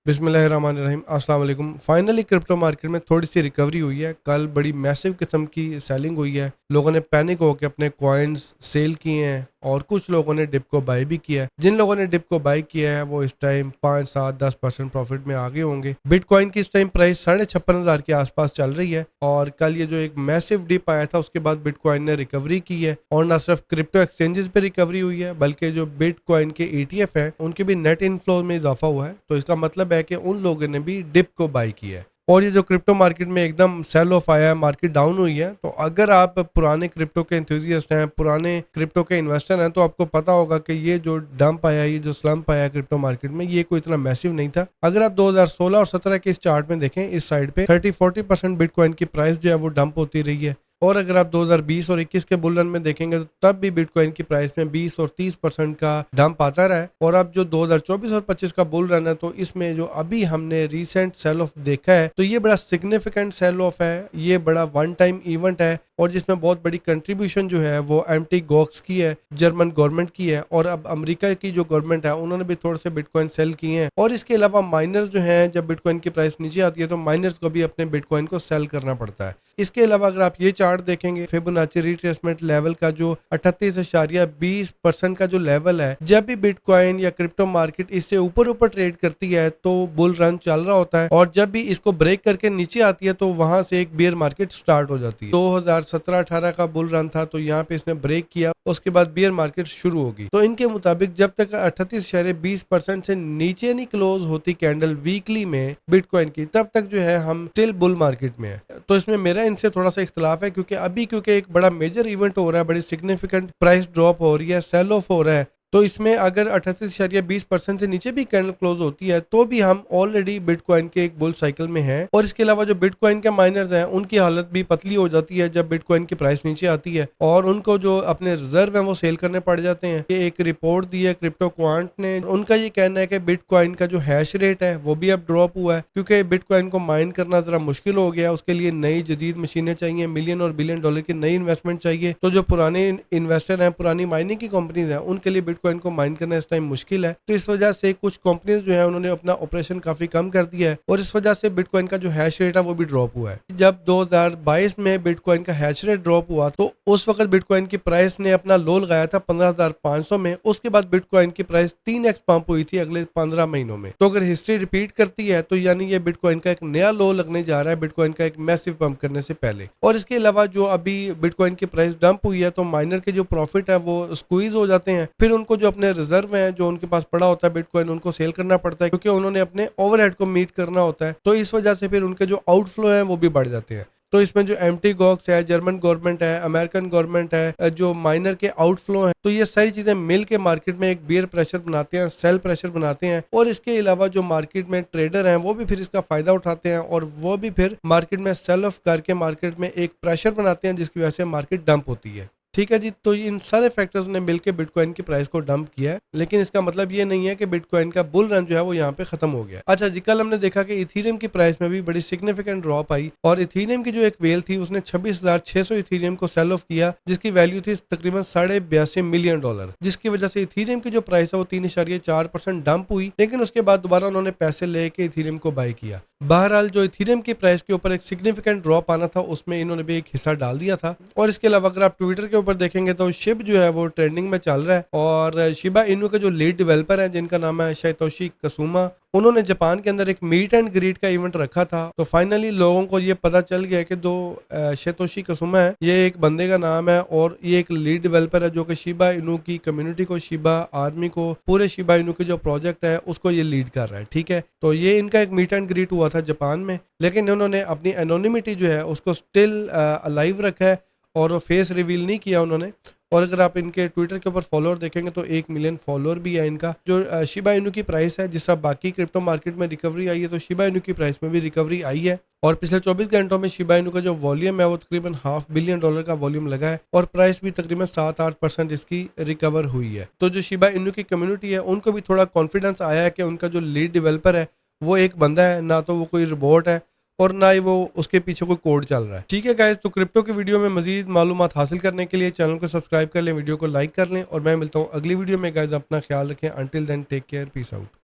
बिस्मिल्लाहिर्रहमानिर्रहीम अस्सलाम वालेकुम। फाइनली क्रिप्टो मार्केट में थोड़ी सी रिकवरी हुई है। कल बड़ी मैसिव किस्म की सेलिंग हुई है। लोगों ने पैनिक होकर अपने कॉइन्स सेल किए हैं और कुछ लोगों ने डिप को बाय भी किया है। जिन लोगों ने डिप को बाय किया है वो इस टाइम 5, 7, 10% प्रॉफिट में आगे होंगे। बिटकॉइन की इस टाइम प्राइस 56,500 के आसपास चल रही है और कल ये जो एक मैसिव डिप आया था उसके बाद बिटकॉइन ने रिकवरी की है और न सिर्फ क्रिप्टो एक्सचेंजेस पे रिकवरी हुई है बल्कि जो बिटकॉइन के ETF हैं उनके भी नेट इनफ्लो में इजाफा हुआ है। तो इसका मतलब है कि उन लोगों ने भी डिप को बाय किया है और ये जो क्रिप्टो मार्केट में एकदम सेल ऑफ आया है, मार्केट डाउन हुई है। तो अगर आप पुराने क्रिप्टो के एंथुसियास्ट हैं, पुराने क्रिप्टो के इन्वेस्टर हैं, तो आपको पता होगा कि ये जो डंप आया, ये जो स्लम्प आया क्रिप्टो मार्केट में, ये कोई इतना मैसिव नहीं था। अगर आप 2016 और 17 के इस चार्ट में देखें, इस साइड पे 30-40% बिटकॉइन की प्राइस जो है वो डंप होती रही है और अगर आप 2020 और 21 के बुल रन में देखेंगे तो तब भी बिटकॉइन की प्राइस में 20 और 30% का डंप आता रहा है। और अब जो 2024 और 25 का बुल रन है तो इसमें जो अभी हमने रिसेंट सेल ऑफ देखा है तो ये बड़ा सिग्निफिकेंट सेल ऑफ है, ये बड़ा वन टाइम इवेंट है और जिसमें बहुत बड़ी कंट्रीब्यूशन जो है वो एमटी गॉक्स की है, जर्मन गवर्नमेंट की है और अब अमेरिका की जो गवर्नमेंट है उन्होंने भी थोड़े से बिटकॉइन सेल किए हैं। और इसके अलावा माइनर्स जो हैं, जब बिटकॉइन की प्राइस नीचे आती है तो माइनर्स को भी अपने बिटकॉइन को सेल करना पड़ता है। इसके अलावा अगर आप ये चार्ट देखेंगे फिबोनाची रिट्रेसमेंट लेवल का जो 38.20% का जो लेवल है, जब भी बिटकॉइन या क्रिप्टो मार्केट इससे ऊपर ऊपर ट्रेड करती है तो बुल रन चल रहा होता है और जब भी इसको ब्रेक करके नीचे आती है तो वहां से एक बियर मार्केट स्टार्ट हो जाती है। 2017-18 का बुल रन था तो यहाँ पे इसने ब्रेक किया, उसके बाद बियर मार्केट शुरू होगी। तो इनके मुताबिक जब तक 38.20% से नीचे नहीं क्लोज होती कैंडल वीकली में बिटकॉइन की, तब तक जो है हम स्टिल बुल मार्केट में है। तो इसमें मेरा इनसे थोड़ा सा इख्तलाफ है क्योंकि एक बड़ा मेजर इवेंट हो रहा है, बड़ी सिग्निफिकेंट प्राइस ड्रॉप हो रही है, सेल ऑफ हो रहा है। तो इसमें अगर 38.20% से नीचे भी कैंडल क्लोज होती है तो भी हम ऑलरेडी बिटकॉइन के एक बुल साइकिल में हैं। और इसके अलावा जो बिटकॉइन के माइनर्स हैं उनकी हालत भी पतली हो जाती है जब बिटकॉइन की प्राइस नीचे आती है और उनको जो अपने रिजर्व हैं वो सेल करने पड़ जाते हैं। ये एक रिपोर्ट दी है क्रिप्टो क्वांट ने, उनका ये कहना है कि बिटकॉइन का जो हैश रेट है वो भी अब ड्रॉप हुआ है क्योंकि बिटकॉइन को माइन करना जरा मुश्किल हो गया। उसके लिए नई जदीद मशीनें चाहिए, मिलियन और बिलियन डॉलर की नई इन्वेस्टमेंट चाहिए। तो जो पुराने इन्वेस्टर हैं, पुरानी माइनिंग की कंपनीज हैं, उनके लिए बिटकॉइन को माइन करना इस टाइम मुश्किल है। तो इस वजह से कुछ कंपनीज जो है उन्होंने अपना ऑपरेशन काफी कम कर दिया है और इस वजह से बिटकॉइन का जो हैश रेट है वो भी ड्रॉप हुआ है। जब 2022 में बिटकॉइन का हैश रेट ड्रॉप हुआ तो उस वक्त बिटकॉइन की प्राइस ने अपना लो लगाया था 15,500 में। उसके बाद बिटकॉइन की प्राइस 3x पंप हुई थी अगले 15 महीनों में। तो अगर हिस्ट्री रिपीट करती है तो यानी ये बिटकॉइन का एक नया लो लगने जा रहा है बिटकॉइन का एक मैसिव पंप करने से पहले। और इसके अलावा जो अभी बिटकॉइन की प्राइस डंप हुई है तो माइनर के जो प्रॉफिट है वो स्क्वीज हो जाते हैं, फिर उनको जो अपने रिजर्व है जो उनके पास पड़ा होता है बिटकॉइन उनको सेल करना पड़ता है क्योंकि उन्होंने अपने ओवरहेड को मीट करना होता है। तो इस वजह से फिर उनके जो आउटफ्लो है वो भी बढ़ जाते हैं। तो इसमें जो एमटी गॉक्स है, जर्मन गवर्नमेंट है, अमेरिकन गवर्नमेंट है, जो माइनर के आउटफ्लो है, तो ये सारी चीजें मिल के मार्केट में एक बियर प्रेशर बनाते हैं, सेल प्रेशर बनाते हैं। और इसके अलावा जो मार्केट में ट्रेडर हैं वो भी फिर इसका फायदा उठाते हैं और वो भी फिर मार्केट में सेल ऑफ करके मार्केट में एक प्रेशर बनाते हैं जिसकी वजह से मार्केट डंप होती है। ठीक है जी, तो इन सारे फैक्टर्स ने मिलकर बिटकॉइन की प्राइस को डंप किया है, लेकिन इसका मतलब ये नहीं है कि बिटकॉइन का बुल रन जो है वो यहाँ पे खत्म हो गया। अच्छा जी, कल हमने देखा कि इथीरियम की प्राइस में भी बड़ी सिग्निफिकेंट ड्रॉप आई और इथीरियम की जो एक वेल थी उसने 26,600 इथीरियम को सेल ऑफ किया जिसकी वैल्यू थी तकरीबन $82 मिलियन, जिसकी वजह से इथीरियम की जो प्राइस है वो 3.4% डंप हुई। लेकिन उसके बाद दोबारा उन्होंने पैसे लेके इथीरियम को बाय किया। बहरहाल जो इथीरियम की प्राइस के ऊपर एक सिग्निफिकेंट ड्रॉप आना था उसमें इन्होंने भी एक हिस्सा डाल दिया था। और इसके अलावा अगर आप ट्विटर के ऊपर देखेंगे तो शिब जो है वो ट्रेंडिंग में चल रहा है और शिबा इनू के जो लीड डेवलपर हैं जिनका नाम है सातोशी कसूमा, उन्होंने जापान के अंदर एक मीट एंड ग्रीट का इवेंट रखा था। तो फाइनली लोगों को ये पता चल गया कि जो सातोशी कसूमा है ये एक बंदे का नाम है और ये एक लीड डेवलपर है जो कि शिबा इनू की कम्युनिटी को, शिबा आर्मी को, पूरे शिबा इनू के जो प्रोजेक्ट है उसको ये लीड कर रहा है। ठीक है, तो ये इनका एक मीट एंड ग्रीट हुआ था जापान में, लेकिन उन्होंने अपनी एनोनिमिटी जो है उसको स्टिल अलाइव रखा है और फेस रिवील नहीं किया उन्होंने। और अगर आप इनके ट्विटर के ऊपर फॉलोअर देखेंगे तो 1 मिलियन फॉलोअर भी है इनका। जो शिबा इनू की प्राइस है, जिस तरह बाकी क्रिप्टो मार्केट में रिकवरी आई है तो शिबा इनू की प्राइस में भी रिकवरी आई है और पिछले 24 घंटों में शिबा इनू का जो वॉल्यूम है वो तकरीबन $500 बिलियन का वॉल्यूम लगा है और प्राइस भी तकरीबन 7-8% इसकी रिकवर हुई है। तो जो शिबा इनू की कम्युनिटी है उनको भी थोड़ा कॉन्फिडेंस आया है कि उनका जो लीड डेवलपर है वो एक बंदा है, ना तो वो कोई रोबोट है और ना ही वो उसके पीछे कोई कोड चल रहा है। ठीक है गाइस, तो क्रिप्टो की वीडियो में मजीद मालूमात हासिल करने के लिए चैनल को सब्सक्राइब कर लें, वीडियो को लाइक कर लें और मैं मिलता हूँ अगली वीडियो में। गाइस अपना ख्याल रखें, until then take care, peace out.